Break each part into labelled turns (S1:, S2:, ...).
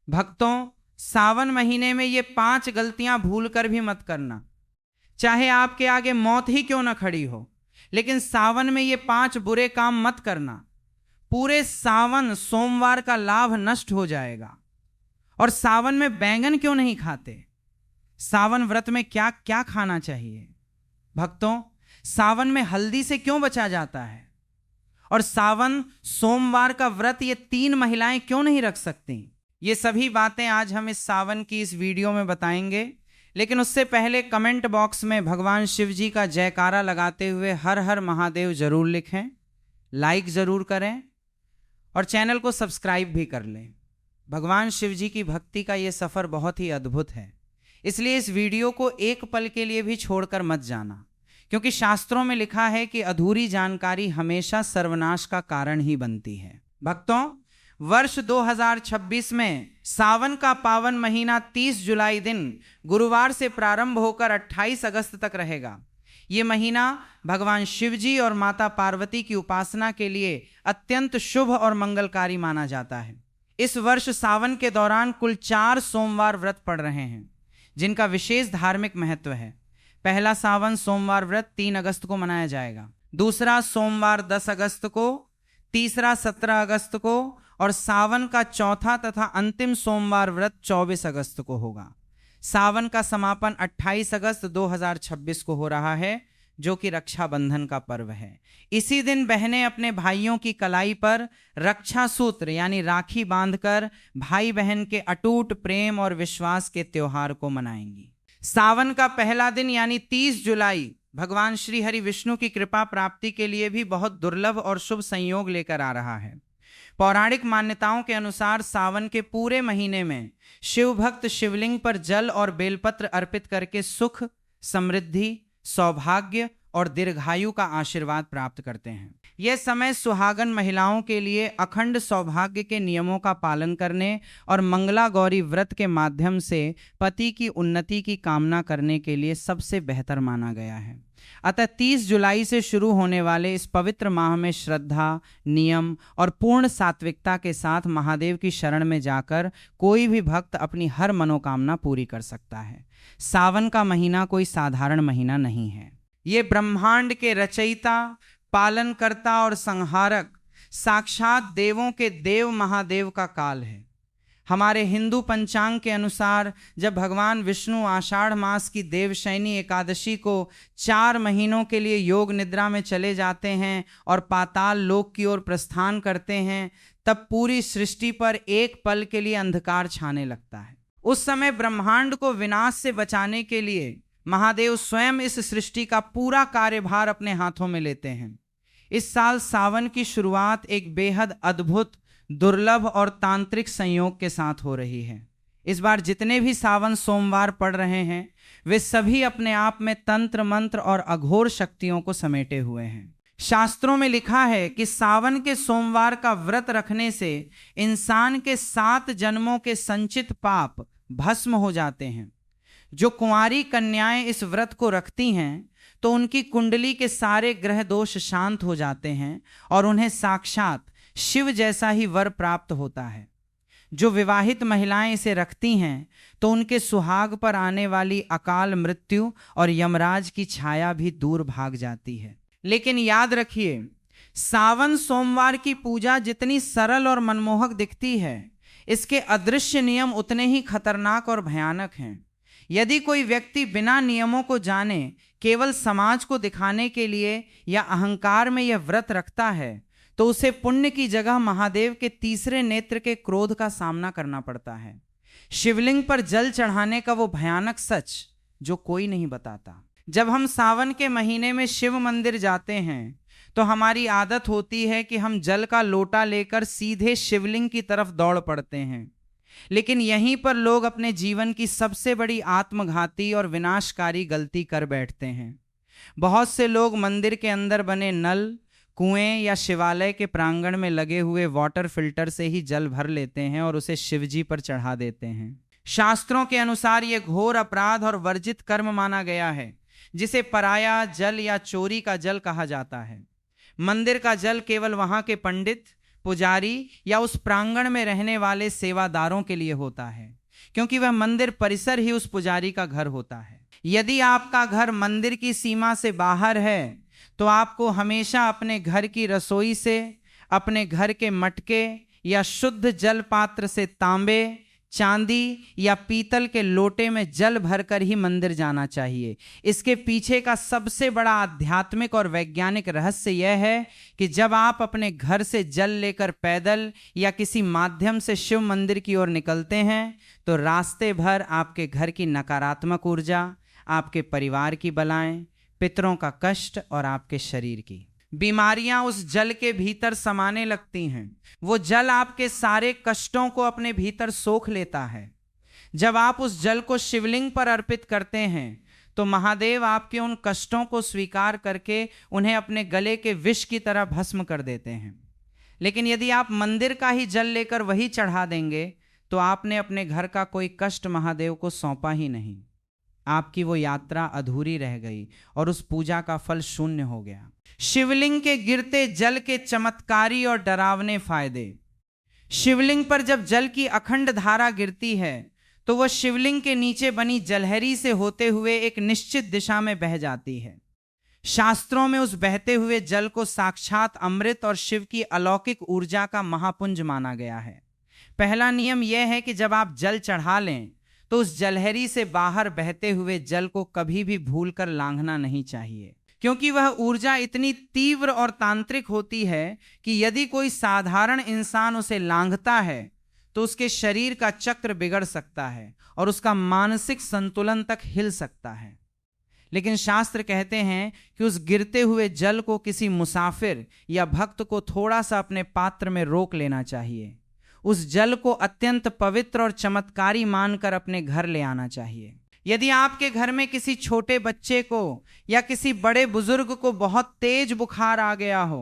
S1: भक्तों, सावन महीने में ये 5 गलतियां भूलकर भी मत करना। चाहे आपके आगे मौत ही क्यों ना खड़ी हो, लेकिन सावन में ये 5 बुरे काम मत करना। पूरे सावन सोमवार का लाभ नष्ट हो जाएगा। और सावन में बैंगन क्यों नहीं खाते? सावन व्रत में क्या क्या खाना चाहिए? भक्तों, सावन में हल्दी से क्यों बचा जाता है? और सावन सोमवार का व्रत ये 3 महिलाएं क्यों नहीं रख सकती? ये सभी बातें आज हम इस सावन की इस वीडियो में बताएंगे। लेकिन उससे पहले कमेंट बॉक्स में भगवान शिव जी का जयकारा लगाते हुए हर हर महादेव जरूर लिखें, लाइक जरूर करें और चैनल को सब्सक्राइब भी कर लें। भगवान शिव जी की भक्ति का ये सफ़र बहुत ही अद्भुत है, इसलिए इस वीडियो को एक पल के लिए भी छोड़कर मत जाना, क्योंकि शास्त्रों में लिखा है कि अधूरी जानकारी हमेशा सर्वनाश का कारण ही बनती है। भक्तों, वर्ष 2026 में सावन का पावन महीना 30 जुलाई दिन गुरुवार से प्रारंभ होकर 28 अगस्त तक रहेगा। ये महीना भगवान शिव जी और माता पार्वती की उपासना के लिए अत्यंत शुभ और मंगलकारी माना जाता है। इस वर्ष सावन के दौरान कुल 4 सोमवार व्रत पड़ रहे हैं, जिनका विशेष धार्मिक महत्व है। पहला सावन सोमवार व्रत 3 अगस्त को मनाया जाएगा, दूसरा सोमवार 10 अगस्त को, तीसरा 17 अगस्त को और सावन का चौथा तथा अंतिम सोमवार व्रत 24 अगस्त को होगा। सावन का समापन 28 अगस्त 2026 को हो रहा है, जो कि रक्षाबंधन का पर्व है। इसी दिन बहनें अपने भाइयों की कलाई पर रक्षा सूत्र यानी राखी बांधकर भाई बहन के अटूट प्रेम और विश्वास के त्योहार को मनाएंगी। सावन का पहला दिन यानी 30 जुलाई भगवान श्री हरि विष्णु की कृपा प्राप्ति के लिए भी बहुत दुर्लभ और शुभ संयोग लेकर आ रहा है। पौराणिक मान्यताओं के अनुसार सावन के पूरे महीने में शिव भक्त शिवलिंग पर जल और बेलपत्र अर्पित करके सुख, समृद्धि, सौभाग्य और दीर्घायु का आशीर्वाद प्राप्त करते हैं। यह समय सुहागन महिलाओं के लिए अखंड सौभाग्य के नियमों का पालन करने और मंगला गौरी व्रत के माध्यम से पति की उन्नति की कामना करने के लिए सबसे बेहतर माना गया है। अतः 30 जुलाई से शुरू होने वाले इस पवित्र माह में श्रद्धा, नियम और पूर्ण सात्विकता के साथ महादेव की शरण में जाकर कोई भी भक्त अपनी हर मनोकामना पूरी कर सकता है। सावन का महीना कोई साधारण महीना नहीं है। ये ब्रह्मांड के रचयिता, पालनकर्ता और संहारक साक्षात देवों के देव महादेव का काल है। हमारे हिंदू पंचांग के अनुसार जब भगवान विष्णु आषाढ़ मास की देवशयनी एकादशी को 4 महीनों के लिए योग निद्रा में चले जाते हैं और पाताल लोक की ओर प्रस्थान करते हैं, तब पूरी सृष्टि पर एक पल के लिए अंधकार छाने लगता है। उस समय ब्रह्मांड को विनाश से बचाने के लिए महादेव स्वयं इस सृष्टि का पूरा कार्यभार अपने हाथों में लेते हैं। इस साल सावन की शुरुआत एक बेहद अद्भुत, दुर्लभ और तांत्रिक संयोग के साथ हो रही है। इस बार जितने भी सावन सोमवार पड़ रहे हैं, वे सभी अपने आप में तंत्र मंत्र और अघोर शक्तियों को समेटे हुए हैं। शास्त्रों में लिखा है कि सावन के सोमवार का व्रत रखने से इंसान के 7 जन्मों के संचित पाप भस्म हो जाते हैं। जो कुंवारी कन्याएं इस व्रत को रखती हैं, तो उनकी कुंडली के सारे ग्रह दोष शांत हो जाते हैं और उन्हें साक्षात शिव जैसा ही वर प्राप्त होता है। जो विवाहित महिलाएं इसे रखती हैं, तो उनके सुहाग पर आने वाली अकाल मृत्यु और यमराज की छाया भी दूर भाग जाती है। लेकिन याद रखिए, सावन सोमवार की पूजा जितनी सरल और मनमोहक दिखती है, इसके अदृश्य नियम उतने ही खतरनाक और भयानक हैं। यदि कोई व्यक्ति बिना नियमों को जाने केवल समाज को दिखाने के लिए या अहंकार में यह व्रत रखता है, तो उसे पुण्य की जगह महादेव के तीसरे नेत्र के क्रोध का सामना करना पड़ता है। शिवलिंग पर जल चढ़ाने का वो भयानक सच जो कोई नहीं बताता। जब हम सावन के महीने में शिव मंदिर जाते हैं, तो हमारी आदत होती है कि हम जल का लोटा लेकर सीधे शिवलिंग की तरफ दौड़ पड़ते हैं। लेकिन यहीं पर लोग अपने जीवन की सबसे बड़ी आत्मघाती और विनाशकारी गलती कर बैठते हैं। बहुत से लोग मंदिर के अंदर बने नल, कुएं या शिवालय के प्रांगण में लगे हुए वाटर फिल्टर से ही जल भर लेते हैं और उसे शिवजी पर चढ़ा देते हैं। शास्त्रों के अनुसार यह घोर अपराध और वर्जित कर्म माना गया है, जिसे पराया जल या चोरी का जल कहा जाता है। मंदिर का जल केवल वहां के पंडित, पुजारी या उस प्रांगण में रहने वाले सेवादारों के लिए होता है, क्योंकि वह मंदिर परिसर ही उस पुजारी का घर होता है। यदि आपका घर मंदिर की सीमा से बाहर है तो आपको हमेशा अपने घर की रसोई से, अपने घर के मटके या शुद्ध जल पात्र से तांबे, चांदी या पीतल के लोटे में जल भरकर ही मंदिर जाना चाहिए। इसके पीछे का सबसे बड़ा आध्यात्मिक और वैज्ञानिक रहस्य यह है कि जब आप अपने घर से जल लेकर पैदल या किसी माध्यम से शिव मंदिर की ओर निकलते हैं तो रास्ते भर आपके घर की नकारात्मक ऊर्जा, आपके परिवार की बलाएं, पितरों का कष्ट और आपके शरीर की बीमारियां उस जल के भीतर समाने लगती हैं। वो जल आपके सारे कष्टों को अपने भीतर सोख लेता है। जब आप उस जल को शिवलिंग पर अर्पित करते हैं तो महादेव आपके उन कष्टों को स्वीकार करके उन्हें अपने गले के विष की तरह भस्म कर देते हैं। लेकिन यदि आप मंदिर का ही जल लेकर वही चढ़ा देंगे तो आपने अपने घर का कोई कष्ट महादेव को सौंपा ही नहीं। आपकी वो यात्रा अधूरी रह गई और उस पूजा का फल शून्य हो गया। शिवलिंग के गिरते जल के चमत्कारी और डरावने फायदे। शिवलिंग पर जब जल की अखंड धारा गिरती है तो वह शिवलिंग के नीचे बनी जलहरी से होते हुए एक निश्चित दिशा में बह जाती है। शास्त्रों में उस बहते हुए जल को साक्षात अमृत और शिव की अलौकिक ऊर्जा का महापुंज माना गया है। पहला नियम यह है कि जब आप जल चढ़ा लें तो उस जलहरी से बाहर बहते हुए जल को कभी भी भूलकर लांघना नहीं चाहिए, क्योंकि वह ऊर्जा इतनी तीव्र और तांत्रिक होती है कि यदि कोई साधारण इंसान उसे लांघता है तो उसके शरीर का चक्र बिगड़ सकता है और उसका मानसिक संतुलन तक हिल सकता है। लेकिन शास्त्र कहते हैं कि उस गिरते हुए जल को किसी मुसाफिर या भक्त को थोड़ा सा अपने पात्र में रोक लेना चाहिए। उस जल को अत्यंत पवित्र और चमत्कारी मानकर अपने घर ले आना चाहिए। यदि आपके घर में किसी छोटे बच्चे को या किसी बड़े बुजुर्ग को बहुत तेज बुखार आ गया हो,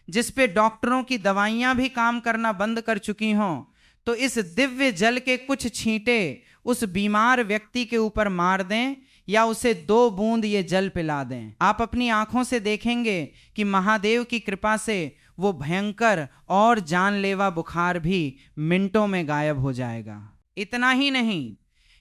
S1: जिस पे डॉक्टरों की दवाइयां भी काम करना बंद कर चुकी हों, तो इस दिव्य जल के कुछ छींटे उस बीमार व्यक्ति के ऊपर मार दें या उसे 2 बूंद ये जल पिला दें। आप अपनी आंखों से देखेंगे कि महादेव की कृपा से वो भयंकर और जानलेवा बुखार भी मिनटों में गायब हो जाएगा। इतना ही नहीं,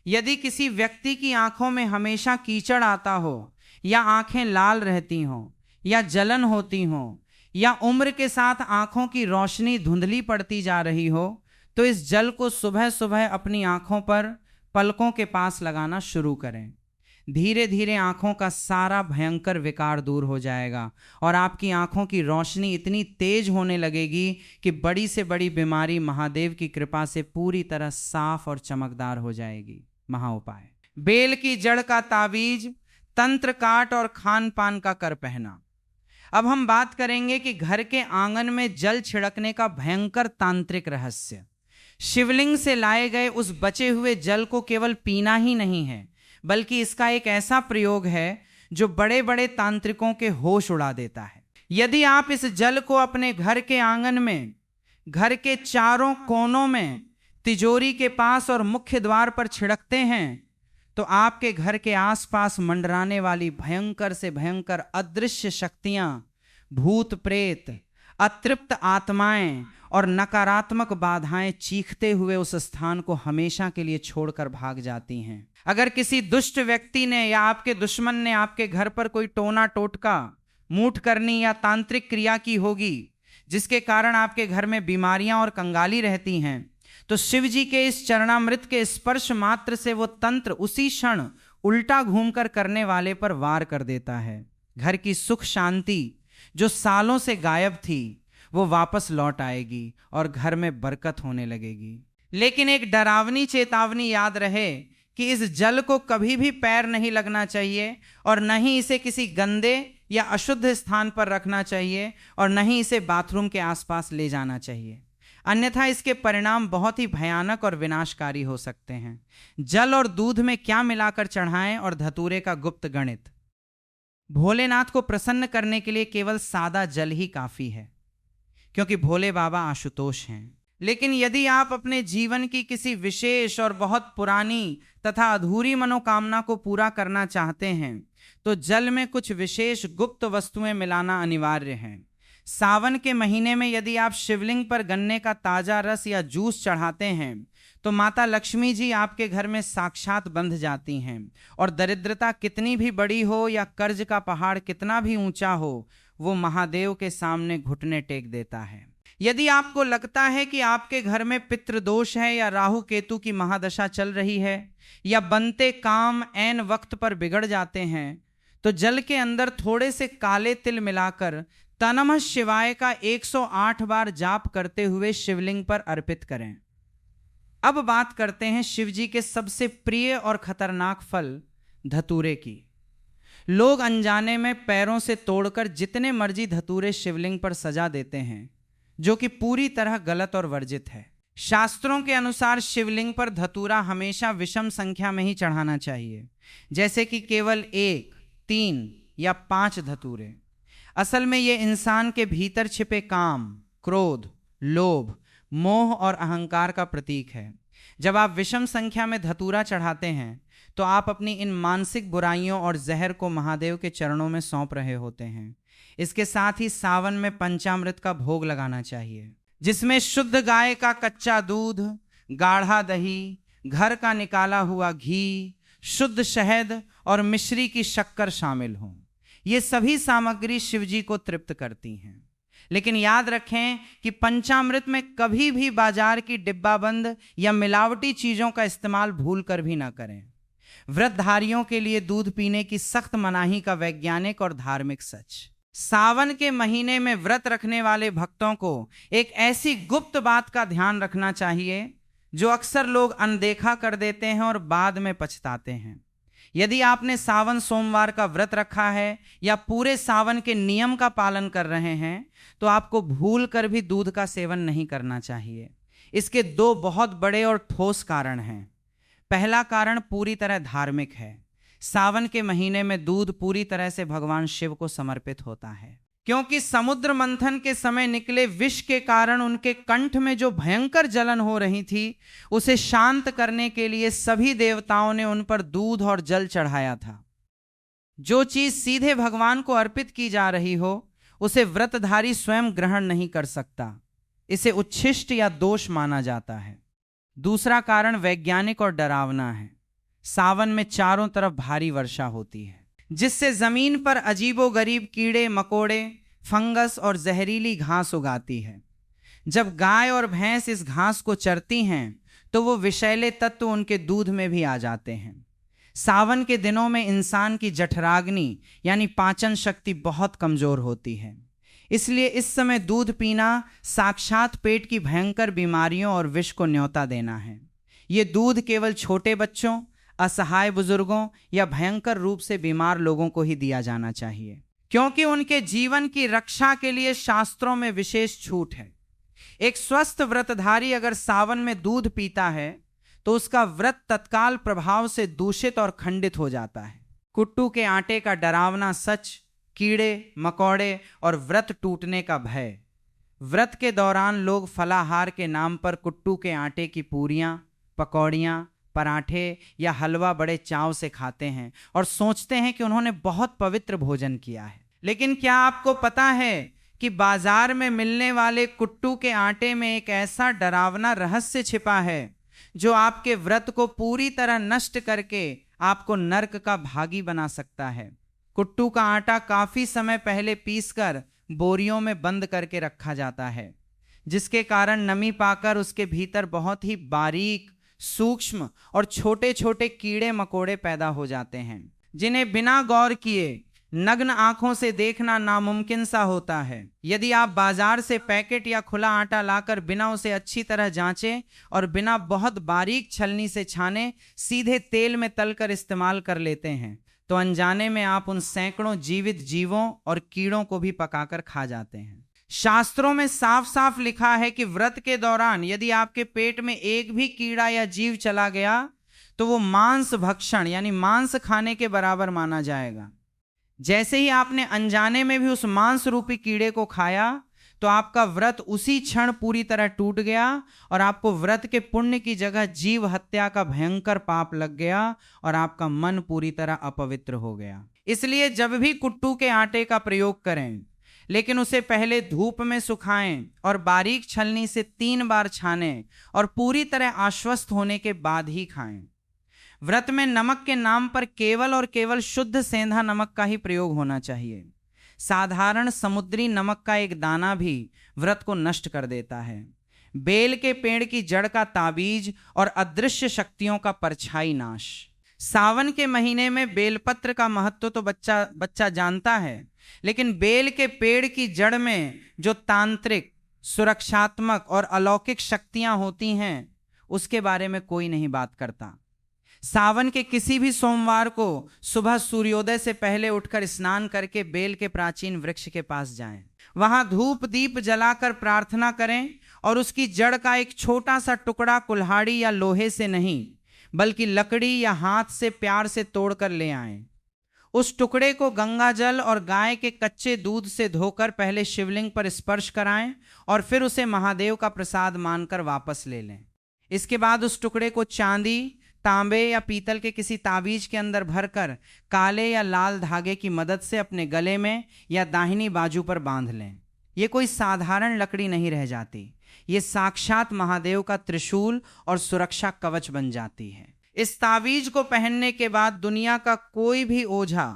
S1: यदि किसी व्यक्ति की आंखों में हमेशा कीचड़ आता हो या आंखें लाल रहती हों या जलन होती हों या उम्र के साथ आंखों की रोशनी धुंधली पड़ती जा रही हो, तो इस जल को सुबह सुबह अपनी आंखों पर पलकों के पास लगाना शुरू करें। धीरे धीरे आंखों का सारा भयंकर विकार दूर हो जाएगा और आपकी आंखों की रोशनी इतनी तेज होने लगेगी कि बड़ी से बड़ी बीमारी महादेव की कृपा से पूरी तरह साफ और चमकदार हो जाएगी। महाउपाय: बेल की जड़ का ताबीज, तंत्र काट और खान पान का कर पहना। अब हम बात करेंगे कि घर के आंगन में जल छिड़कने का भयंकर तांत्रिक रहस्य। शिवलिंग से लाए गए उस बचे हुए जल को केवल पीना ही नहीं है, बल्कि इसका एक ऐसा प्रयोग है जो बड़े बड़े तांत्रिकों के होश उड़ा देता है। यदि आप इस जल को अपने घर के आंगन में, घर के चारों कोनों में, तिजोरी के पास और मुख्य द्वार पर छिड़कते हैं तो आपके घर के आसपास मंडराने वाली भयंकर से भयंकर अदृश्य शक्तियां, भूत प्रेत, अतृप्त आत्माएं और नकारात्मक बाधाएं चीखते हुए उस स्थान को हमेशा के लिए छोड़कर भाग जाती हैं। अगर किसी दुष्ट व्यक्ति ने या आपके दुश्मन ने आपके घर पर कोई टोना टोटका, मूठ करनी या तांत्रिक क्रिया की होगी जिसके कारण आपके घर में बीमारियां और कंगाली रहती हैं, तो शिव जी के इस चरणामृत के स्पर्श मात्र से वो तंत्र उसी क्षण उल्टा घूमकर करने वाले पर वार कर देता है। घर की सुख शांति जो सालों से गायब थी वो वापस लौट आएगी और घर में बरकत होने लगेगी। लेकिन एक डरावनी चेतावनी याद रहे कि इस जल को कभी भी पैर नहीं लगना चाहिए और न ही इसे किसी गंदे या अशुद्ध स्थान पर रखना चाहिए और न ही इसे बाथरूम के आसपास ले जाना चाहिए, अन्यथा इसके परिणाम बहुत ही भयानक और विनाशकारी हो सकते हैं। जल और दूध में क्या मिलाकर चढ़ाएं और धतूरे का गुप्त गणित। भोलेनाथ को प्रसन्न करने के लिए केवल सादा जल ही काफी है, क्योंकि भोले बाबा आशुतोष हैं। लेकिन यदि आप अपने जीवन की किसी विशेष और बहुत पुरानी तथा अधूरी मनोकामना को पूरा करना चाहते हैं तो जल में कुछ विशेष गुप्त वस्तुएं मिलाना अनिवार्य है। सावन के महीने में यदि आप शिवलिंग पर गन्ने का ताजा रस या जूस चढ़ाते हैं तो माता लक्ष्मी जी आपके घर में साक्षात बंध जाती हैं और दरिद्रता कितनी भी बड़ी हो या कर्ज का पहाड़ कितना भी ऊंचा हो, वो महादेव के सामने घुटने टेक देता है। यदि आपको लगता है कि आपके घर में पितृदोष है या राहु केतु की महादशा चल रही है या बनते काम ऐन वक्त पर बिगड़ जाते हैं, तो जल के अंदर थोड़े से काले तिल मिलाकर तनमः शिवाय का 108 बार जाप करते हुए शिवलिंग पर अर्पित करें। अब बात करते हैं शिव जी के सबसे प्रिय और खतरनाक फल धतूरे की। लोग अनजाने में पैरों से तोड़कर जितने मर्जी धतूरे शिवलिंग पर सजा देते हैं, जो कि पूरी तरह गलत और वर्जित है। शास्त्रों के अनुसार शिवलिंग पर धतूरा हमेशा विषम संख्या में ही चढ़ाना चाहिए, जैसे कि केवल 1, 3 या 5 धतूरे। असल में ये इंसान के भीतर छिपे काम, क्रोध, लोभ, मोह और अहंकार का प्रतीक है। जब आप विषम संख्या में धतूरा चढ़ाते हैं तो आप अपनी इन मानसिक बुराइयों और जहर को महादेव के चरणों में सौंप रहे होते हैं। इसके साथ ही सावन में पंचामृत का भोग लगाना चाहिए, जिसमें शुद्ध गाय का कच्चा दूध, गाढ़ा दही, घर का निकाला हुआ घी, शुद्ध शहद और मिश्री की शक्कर शामिल हों। ये सभी सामग्री शिवजी को तृप्त करती हैं। लेकिन याद रखें कि पंचामृत में कभी भी बाजार की डिब्बाबंद या मिलावटी चीजों का इस्तेमाल भूल कर भी ना करें। व्रतधारियों के लिए दूध पीने की सख्त मनाही का वैज्ञानिक और धार्मिक सच। सावन के महीने में व्रत रखने वाले भक्तों को एक ऐसी गुप्त बात का ध्यान रखना चाहिए जो अक्सर लोग अनदेखा कर देते हैं और बाद में पछताते हैं। यदि आपने सावन सोमवार का व्रत रखा है या पूरे सावन के नियम का पालन कर रहे हैं तो आपको भूल कर भी दूध का सेवन नहीं करना चाहिए। इसके 2 बहुत बड़े और ठोस कारण हैं। पहला कारण पूरी तरह धार्मिक है। सावन के महीने में दूध पूरी तरह से भगवान शिव को समर्पित होता है, क्योंकि समुद्र मंथन के समय निकले विष के कारण उनके कंठ में जो भयंकर जलन हो रही थी, उसे शांत करने के लिए सभी देवताओं ने उन पर दूध और जल चढ़ाया था। जो चीज सीधे भगवान को अर्पित की जा रही हो उसे व्रतधारी स्वयं ग्रहण नहीं कर सकता। इसे उच्छिष्ट या दोष माना जाता है। दूसरा कारण वैज्ञानिक और डरावना है। सावन में चारों तरफ भारी वर्षा होती है, जिससे जमीन पर अजीबोगरीब कीड़े मकोड़े, फंगस और जहरीली घास उगाती है। जब गाय और भैंस इस घास को चरती हैं तो वो विषैले तत्व उनके दूध में भी आ जाते हैं। सावन के दिनों में इंसान की जठराग्नि यानी पाचन शक्ति बहुत कमजोर होती है, इसलिए इस समय दूध पीना साक्षात पेट की भयंकर बीमारियों और विष को न्योता देना है। ये दूध केवल छोटे बच्चों, असहाय बुजुर्गों या भयंकर रूप से बीमार लोगों को ही दिया जाना चाहिए, क्योंकि उनके जीवन की रक्षा के लिए शास्त्रों में विशेष छूट है। एक स्वस्थ व्रतधारी अगर सावन में दूध पीता है तो उसका व्रत तत्काल प्रभाव से दूषित और खंडित हो जाता है। कुट्टू के आटे का डरावना सच, कीड़े मकोड़े और व्रत टूटने का भय। व्रत के दौरान लोग फलाहार के नाम पर कुट्टू के आटे की पूरियां, पकौड़ियां, पराठे या हलवा बड़े चाव से खाते हैं और सोचते हैं कि उन्होंने बहुत पवित्र भोजन किया है। लेकिन क्या आपको पता है कि बाजार में मिलने वाले कुट्टू के आटे में एक ऐसा डरावना रहस्य छिपा है जो आपके व्रत को पूरी तरह नष्ट करके आपको नर्क का भागी बना सकता है। कुट्टू का आटा काफी समय पहले पीसकर बोरियों में बंद करके रखा जाता है, जिसके कारण नमी पाकर उसके भीतर बहुत ही बारीक, सूक्ष्म और छोटे छोटे कीड़े मकोड़े पैदा हो जाते हैं, जिन्हें बिना गौर किए नग्न आंखों से देखना नामुमकिन सा होता है। यदि आप बाजार से पैकेट या खुला आटा लाकर बिना उसे अच्छी तरह जांचे और बिना बहुत बारीक छलनी से छाने सीधे तेल में तलकर इस्तेमाल कर लेते हैं तो अनजाने में आप उन सैकड़ों जीवित जीवों और कीड़ों को भी पकाकर खा जाते हैं। शास्त्रों में साफ साफ लिखा है कि व्रत के दौरान यदि आपके पेट में एक भी कीड़ा या जीव चला गया तो वो मांस भक्षण यानी मांस खाने के बराबर माना जाएगा। जैसे ही आपने अनजाने में भी उस मांस रूपी कीड़े को खाया तो आपका व्रत उसी क्षण पूरी तरह टूट गया और आपको व्रत के पुण्य की जगह जीव हत्या का भयंकर पाप लग गया और आपका मन पूरी तरह अपवित्र हो गया। इसलिए जब भी कुट्टू के आटे का प्रयोग करें, लेकिन उसे पहले धूप में सुखाएं और बारीक छलनी से 3 बार छानें और पूरी तरह आश्वस्त होने के बाद ही खाएं। व्रत में नमक के नाम पर केवल और केवल शुद्ध सेंधा नमक का ही प्रयोग होना चाहिए। साधारण समुद्री नमक का एक दाना भी व्रत को नष्ट कर देता है। बेल के पेड़ की जड़ का ताबीज और अदृश्य शक्तियों का परछाई नाश। सावन के महीने में बेलपत्र का महत्व तो बच्चा जानता है, लेकिन बेल के पेड़ की जड़ में जो तांत्रिक, सुरक्षात्मक और अलौकिक शक्तियां होती हैं, उसके बारे में कोई नहीं बात करता। सावन के किसी भी सोमवार को सुबह सूर्योदय से पहले उठकर स्नान करके बेल के प्राचीन वृक्ष के पास जाएं, वहां धूप दीप जलाकर प्रार्थना करें और उसकी जड़ का एक छोटा सा टुकड़ा कुल्हाड़ी या लोहे से नहीं बल्कि लकड़ी या हाथ से प्यार से तोड़कर ले आएं। उस टुकड़े को गंगा जल और गाय के कच्चे दूध से धोकर पहले शिवलिंग पर स्पर्श कराएं और फिर उसे महादेव का प्रसाद मानकर वापस ले लें। इसके बाद उस टुकड़े को चांदी, तांबे या पीतल के किसी ताबीज के अंदर भरकर काले या लाल धागे की मदद से अपने गले में या दाहिनी बाजू पर बांध लें। ये कोई साधारण लकड़ी नहीं रह जाती, ये साक्षात महादेव का त्रिशूल और सुरक्षा कवच बन जाती है। इस ताबीज को पहनने के बाद दुनिया का कोई भी ओझा,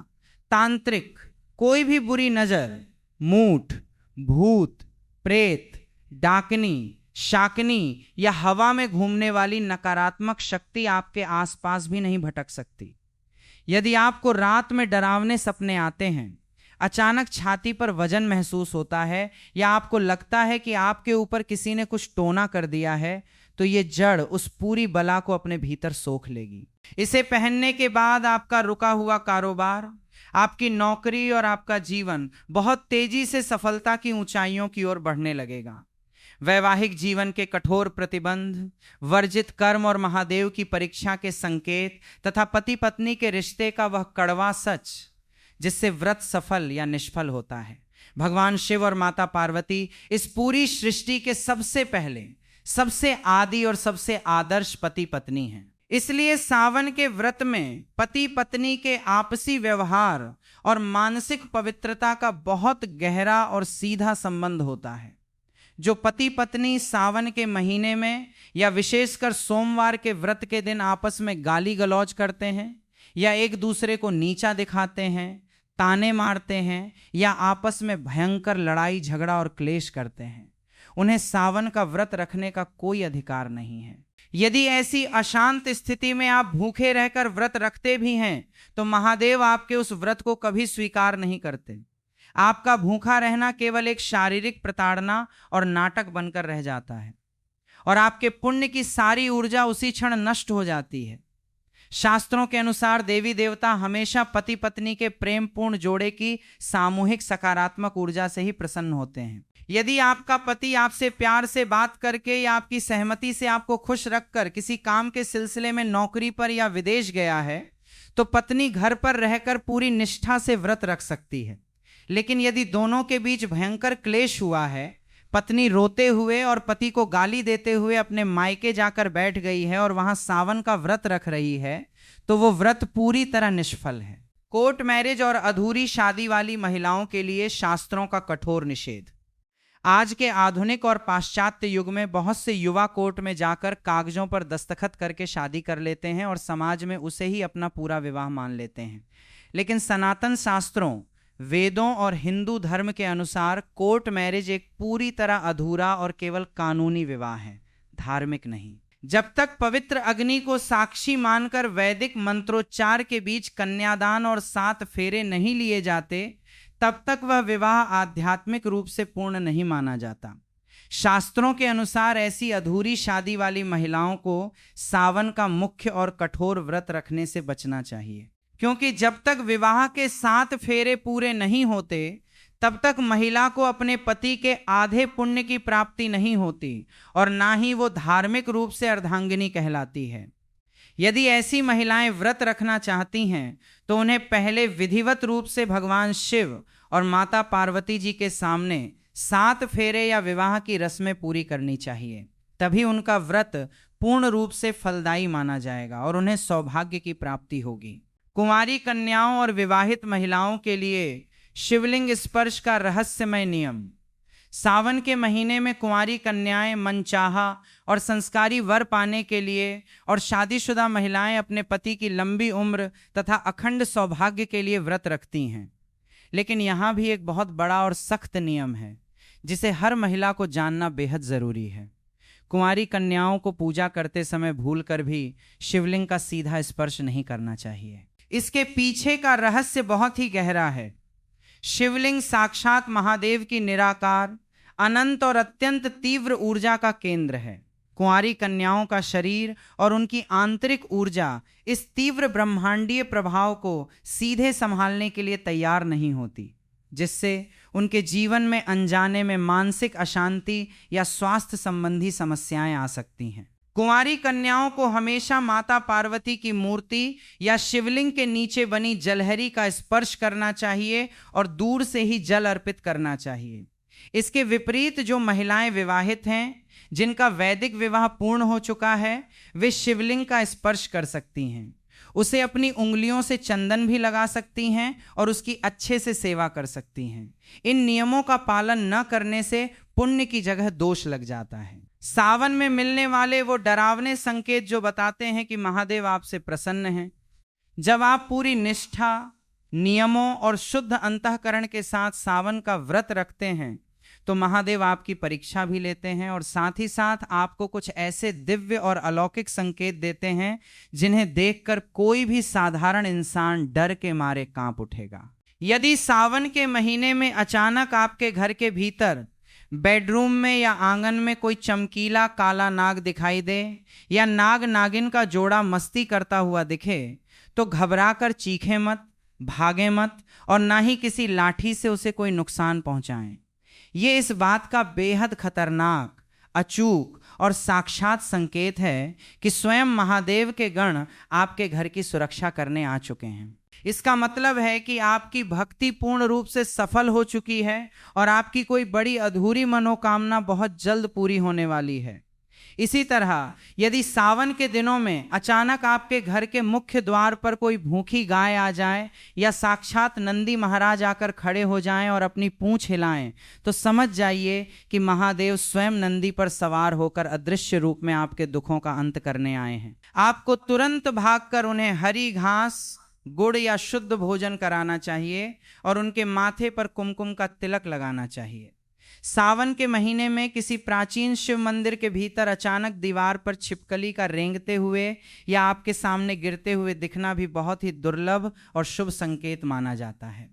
S1: तांत्रिक, कोई भी बुरी नजर, मूठ, भूत, प्रेत, डाकनी, शाकनी या हवा में घूमने वाली नकारात्मक शक्ति आपके आसपास भी नहीं भटक सकती। यदि आपको रात में डरावने सपने आते हैं, अचानक छाती पर वजन महसूस होता है या आपको लगता है कि आपके ऊपर किसी ने कुछ टोना कर दिया है, तो ये जड़ उस पूरी बला को अपने भीतर सोख लेगी। इसे पहनने के बाद आपका रुका हुआ कारोबार, आपकी नौकरी और आपका जीवन बहुत तेजी से सफलता की ऊंचाइयों की ओर बढ़ने लगेगा। वैवाहिक जीवन के कठोर प्रतिबंध, वर्जित कर्म और महादेव की परीक्षा के संकेत तथा पति पत्नी के रिश्ते का वह कड़वा सच जिससे व्रत सफल या निष्फल होता है। भगवान शिव और माता पार्वती इस पूरी सृष्टि के सबसे पहले, सबसे आदि और सबसे आदर्श पति पत्नी हैं। इसलिए सावन के व्रत में पति पत्नी के आपसी व्यवहार और मानसिक पवित्रता का बहुत गहरा और सीधा संबंध होता है। जो पति पत्नी सावन के महीने में या विशेषकर सोमवार के व्रत के दिन आपस में गाली गलौज करते हैं या एक दूसरे को नीचा दिखाते हैं, ताने मारते हैं या आपस में भयंकर लड़ाई झगड़ा और क्लेश करते हैं, उन्हें सावन का व्रत रखने का कोई अधिकार नहीं है। यदि ऐसी अशांत स्थिति में आप भूखे रहकर व्रत रखते भी हैं तो महादेव आपके उस व्रत को कभी स्वीकार नहीं करते। आपका भूखा रहना केवल एक शारीरिक प्रताड़ना और नाटक बनकर रह जाता है और आपके पुण्य की सारी ऊर्जा उसी क्षण नष्ट हो जाती है। शास्त्रों के अनुसार देवी देवता हमेशा पति पत्नी के प्रेम पूर्ण जोड़े की सामूहिक सकारात्मक ऊर्जा से ही प्रसन्न होते हैं। यदि आपका पति आपसे प्यार से बात करके या आपकी सहमति से आपको खुश रखकर किसी काम के सिलसिले में नौकरी पर या विदेश गया है तो पत्नी घर पर रहकर पूरी निष्ठा से व्रत रख सकती है। लेकिन यदि दोनों के बीच भयंकर क्लेश हुआ है, पत्नी रोते हुए और पति को गाली देते हुए अपने मायके जाकर बैठ गई है और वहां सावन का व्रत रख रही है, तो वो व्रत पूरी तरह निष्फल है। कोर्ट मैरिज और अधूरी शादी वाली महिलाओं के लिए शास्त्रों का कठोर निषेध। आज के आधुनिक और पाश्चात्य युग में बहुत से युवा कोर्ट में जाकर कागजों पर दस्तखत करके शादी कर लेते हैं और समाज में उसे ही अपना पूरा विवाह मान लेते हैं। लेकिन सनातन शास्त्रों, वेदों और हिंदू धर्म के अनुसार कोर्ट मैरिज एक पूरी तरह अधूरा और केवल कानूनी विवाह है, धार्मिक नहीं। जब तक पवित्र अग्नि को साक्षी मानकर वैदिक मंत्रोच्चार के बीच कन्यादान और 7 फेरे नहीं लिए जाते, तब तक वह विवाह आध्यात्मिक रूप से पूर्ण नहीं माना जाता। शास्त्रों के अनुसार ऐसी अधूरी शादी वाली महिलाओं को सावन का मुख्य और कठोर व्रत रखने से बचना चाहिए, क्योंकि जब तक विवाह के 7 फेरे पूरे नहीं होते तब तक महिला को अपने पति के आधे पुण्य की प्राप्ति नहीं होती और ना ही वो धार्मिक रूप से अर्धांगिनी कहलाती है। यदि ऐसी महिलाएं व्रत रखना चाहती हैं तो उन्हें पहले विधिवत रूप से भगवान शिव और माता पार्वती जी के सामने 7 फेरे या विवाह की रस्में पूरी करनी चाहिए, तभी उनका व्रत पूर्ण रूप से फलदायी माना जाएगा और उन्हें सौभाग्य की प्राप्ति होगी। कुंवारी कन्याओं और विवाहित महिलाओं के लिए शिवलिंग स्पर्श का रहस्यमय नियम। सावन के महीने में कुंवारी कन्याएं मनचाहा और संस्कारी वर पाने के लिए और शादीशुदा महिलाएं अपने पति की लंबी उम्र तथा अखंड सौभाग्य के लिए व्रत रखती हैं। लेकिन यहाँ भी एक बहुत बड़ा और सख्त नियम है जिसे हर महिला को जानना बेहद जरूरी है। कुंवारी कन्याओं को पूजा करते समय भूलकर भी शिवलिंग का सीधा स्पर्श नहीं करना चाहिए। इसके पीछे का रहस्य बहुत ही गहरा है। शिवलिंग साक्षात महादेव की निराकार, अनंत और अत्यंत तीव्र ऊर्जा का केंद्र है। कुंवारी कन्याओं का शरीर और उनकी आंतरिक ऊर्जा इस तीव्र ब्रह्मांडीय प्रभाव को सीधे संभालने के लिए तैयार नहीं होती, जिससे उनके जीवन में अनजाने में मानसिक अशांति या स्वास्थ्य संबंधी समस्याएं आ सकती हैं। कुंवारी कन्याओं को हमेशा माता पार्वती की मूर्ति या शिवलिंग के नीचे बनी जलहरी का स्पर्श करना चाहिए और दूर से ही जल अर्पित करना चाहिए। इसके विपरीत जो महिलाएं विवाहित हैं, जिनका वैदिक विवाह पूर्ण हो चुका है, वे शिवलिंग का स्पर्श कर सकती हैं। उसे अपनी उंगलियों से चंदन भी लगा सकती हैं और उसकी अच्छे से सेवा कर सकती हैं। इन नियमों का पालन न करने से पुण्य की जगह दोष लग जाता है। सावन में मिलने वाले वो डरावने संकेत जो बताते हैं कि महादेव आपसे प्रसन्न हैं। जब आप पूरी निष्ठा, नियमों और शुद्ध अंतःकरण के साथ सावन का व्रत रखते हैं तो महादेव आपकी परीक्षा भी लेते हैं और साथ ही साथ आपको कुछ ऐसे दिव्य और अलौकिक संकेत देते हैं जिन्हें देखकर कोई भी साधारण इंसान डर के मारे कांप उठेगा। यदि सावन के महीने में अचानक आपके घर के भीतर, बेडरूम में या आंगन में कोई चमकीला काला नाग दिखाई दे या नाग नागिन का जोड़ा मस्ती करता हुआ दिखे तो घबराकर चीखें मत, भागे मत और ना ही किसी लाठी से उसे कोई नुकसान पहुंचाएं। ये इस बात का बेहद खतरनाक, अचूक और साक्षात संकेत है कि स्वयं महादेव के गण आपके घर की सुरक्षा करने आ चुके हैं। इसका मतलब है कि आपकी भक्ति पूर्ण रूप से सफल हो चुकी है और आपकी कोई बड़ी अधूरी मनोकामना बहुत जल्द पूरी होने वाली है। इसी तरह यदि सावन के दिनों में अचानक आपके घर के मुख्य द्वार पर कोई भूखी गाय आ जाए या साक्षात नंदी महाराज आकर खड़े हो जाएं और अपनी पूंछ हिलाएं तो समझ जाइए कि महादेव स्वयं नंदी पर सवार होकर अदृश्य रूप में आपके दुखों का अंत करने आए हैं। आपको तुरंत भागकर उन्हें हरी घास, गुड़ या शुद्ध भोजन कराना चाहिए और उनके माथे पर कुमकुम का तिलक लगाना चाहिए। सावन के महीने में किसी प्राचीन शिव मंदिर के भीतर अचानक दीवार पर छिपकली का रेंगते हुए या आपके सामने गिरते हुए दिखना भी बहुत ही दुर्लभ और शुभ संकेत माना जाता है।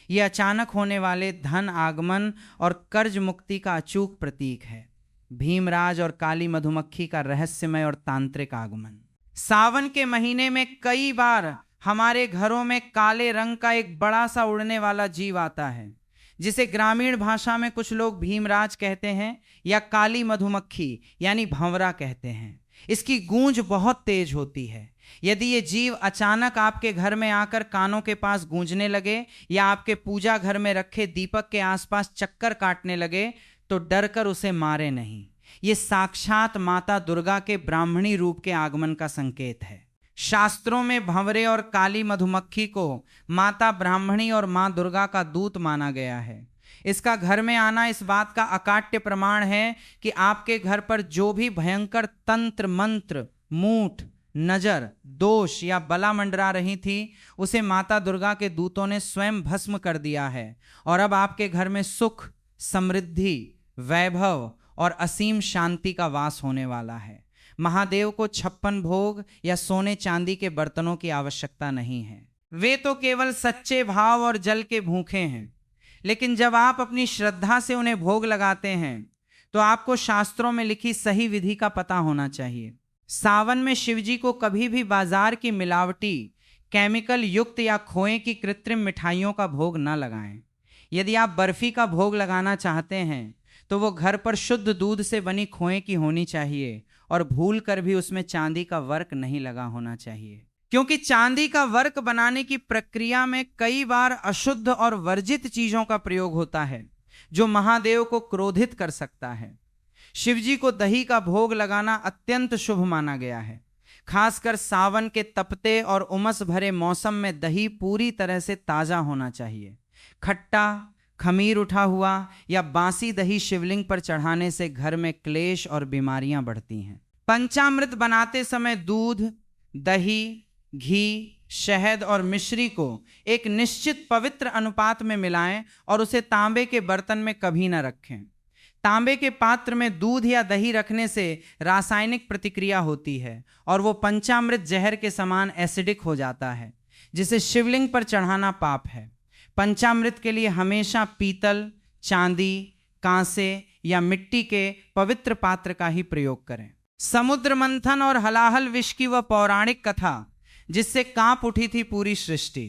S1: ये अचानक होने वाले धन आगमन और कर्ज मुक्ति का अचूक प्रतीक है। भीमराज और काली मधुमक्खी का रहस्यमय और तांत्रिक आगमन। सावन के महीने में कई बार हमारे घरों में काले रंग का एक बड़ा सा उड़ने वाला जीव आता है, जिसे ग्रामीण भाषा में कुछ लोग भीमराज कहते हैं या काली मधुमक्खी यानी भंवरा कहते हैं। इसकी गूंज बहुत तेज होती है। यदि ये जीव अचानक आपके घर में आकर कानों के पास गूंजने लगे या आपके पूजा घर में रखे दीपक के आसपास चक्कर काटने लगे तो डरकर उसे मारे नहीं। ये साक्षात माता दुर्गा के ब्राह्मणी रूप के आगमन का संकेत है। शास्त्रों में भंवरे और काली मधुमक्खी को माता ब्राह्मणी और मां दुर्गा का दूत माना गया है। इसका घर में आना इस बात का अकाट्य प्रमाण है कि आपके घर पर जो भी भयंकर तंत्र मंत्र, मूठ, नजर, दोष या बला मंडरा रही थी उसे माता दुर्गा के दूतों ने स्वयं भस्म कर दिया है और अब आपके घर में सुख, समृद्धि, वैभव और असीम शांति का वास होने वाला है। महादेव को 56 भोग या सोने चांदी के बर्तनों की आवश्यकता नहीं है। वे तो केवल सच्चे भाव और जल के भूखे हैं। लेकिन जब आप अपनी श्रद्धा से उन्हें भोग लगाते हैं तो आपको शास्त्रों में लिखी सही विधि का पता होना चाहिए। सावन में शिवजी को कभी भी बाजार की मिलावटी, केमिकल युक्त या खोए की कृत्रिम मिठाइयों का भोग न लगाएं। यदि आप बर्फी का भोग लगाना चाहते हैं तो वो घर पर शुद्ध दूध से बनी खोए की होनी चाहिए और भूल कर भी उसमें चांदी का वर्क नहीं लगा होना चाहिए, क्योंकि चांदी का वर्क बनाने की प्रक्रिया में कई बार अशुद्ध और वर्जित चीजों का प्रयोग होता है जो महादेव को क्रोधित कर सकता है। शिवजी को दही का भोग लगाना अत्यंत शुभ माना गया है। खासकर सावन के तपते और उमस भरे मौसम में दही पूरी तरह से ताजा होना चाहिए। खट्टा, खमीर उठा हुआ या बासी दही शिवलिंग पर चढ़ाने से घर में क्लेश और बीमारियां बढ़ती हैं। पंचामृत बनाते समय दूध, दही, घी, शहद और मिश्री को एक निश्चित पवित्र अनुपात में मिलाएं और उसे तांबे के बर्तन में कभी न रखें। तांबे के पात्र में दूध या दही रखने से रासायनिक प्रतिक्रिया होती है और वो पंचामृत जहर के समान एसिडिक हो जाता है, जिसे शिवलिंग पर चढ़ाना पाप है। पंचामृत के लिए हमेशा पीतल, चांदी, कांसे या मिट्टी के पवित्र पात्र का ही प्रयोग करें। समुद्र मंथन और हलाहल विष की वह पौराणिक कथा जिससे कांप उठी थी पूरी सृष्टि।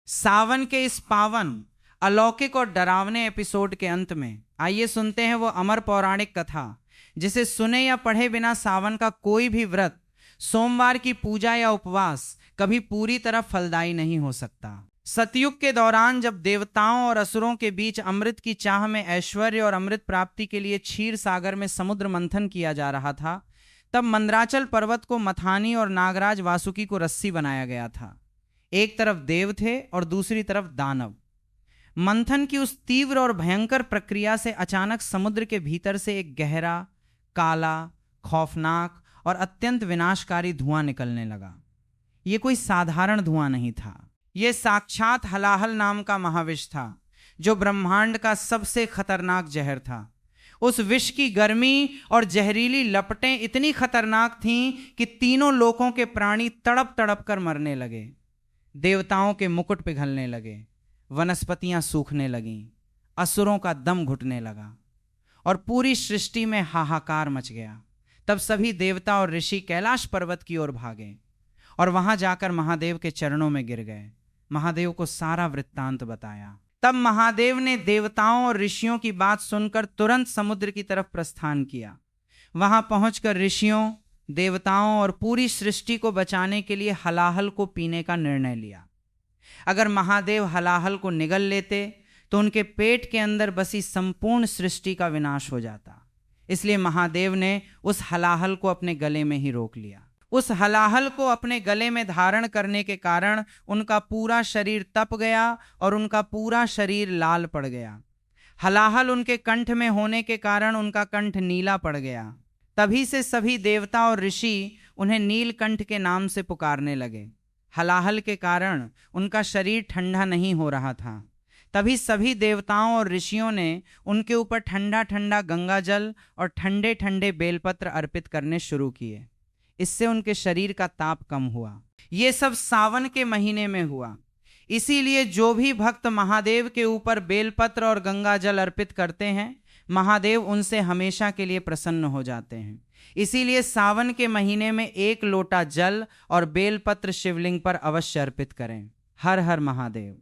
S1: सावन के इस पावन, अलौकिक और डरावने एपिसोड के अंत में आइए सुनते हैं वो अमर पौराणिक कथा जिसे सुने या पढ़े बिना सावन का कोई भी व्रत, सोमवार की पूजा या उपवास कभी पूरी तरह फलदायी नहीं हो सकता। सतयुग के दौरान जब देवताओं और असुरों के बीच अमृत की चाह में ऐश्वर्य और अमृत प्राप्ति के लिए क्षीर सागर में समुद्र मंथन किया जा रहा था, तब मंदराचल पर्वत को मथानी और नागराज वासुकी को रस्सी बनाया गया था। एक तरफ देव थे और दूसरी तरफ दानव। मंथन की उस तीव्र और भयंकर प्रक्रिया से अचानक समुद्र के भीतर से एक गहरा, काला, खौफनाक और अत्यंत विनाशकारी धुआं निकलने लगा। यह कोई साधारण धुआं नहीं था, यह साक्षात हलाहल नाम का महाविष था, जो ब्रह्मांड का सबसे खतरनाक जहर था। उस विष की गर्मी और जहरीली लपटें इतनी खतरनाक थीं कि तीनों लोकों के प्राणी तड़प तड़प कर मरने लगे। देवताओं के मुकुट पिघलने लगे, वनस्पतियां सूखने लगीं, असुरों का दम घुटने लगा और पूरी सृष्टि में हाहाकार मच गया। तब सभी देवता और ऋषि कैलाश पर्वत की ओर भागे और वहां जाकर महादेव के चरणों में गिर गए। महादेव को सारा वृत्तांत बताया। तब महादेव ने देवताओं और ऋषियों की बात सुनकर तुरंत समुद्र की तरफ प्रस्थान किया। वहां पहुंचकर ऋषियों, देवताओं और पूरी सृष्टि को बचाने के लिए हलाहल को पीने का निर्णय लिया। अगर महादेव हलाहल को निगल लेते तो उनके पेट के अंदर बसी संपूर्ण सृष्टि का विनाश हो जाता। इसलिए महादेव ने उस हलाहल को अपने गले में ही रोक लिया। उस हलाहल को अपने गले में धारण करने के कारण उनका पूरा शरीर तप गया और उनका पूरा शरीर लाल पड़ गया। हलाहल उनके कंठ में होने के कारण उनका कंठ नीला पड़ गया। तभी से सभी देवता और ऋषि उन्हें नीलकंठ के नाम से पुकारने लगे। हलाहल के कारण उनका शरीर ठंडा नहीं हो रहा था। तभी सभी देवताओं और ऋषियों ने उनके ऊपर ठंडा ठंडा गंगा जल और ठंडे ठंडे बेलपत्र अर्पित करने शुरू किए। इससे उनके शरीर का ताप कम हुआ। ये सब सावन के महीने में हुआ। इसीलिए जो भी भक्त महादेव के ऊपर बेलपत्र और गंगा जल अर्पित करते हैं, महादेव उनसे हमेशा के लिए प्रसन्न हो जाते हैं। इसीलिए सावन के महीने में 1 लोटा जल और बेलपत्र शिवलिंग पर अवश्य अर्पित करें। हर हर महादेव।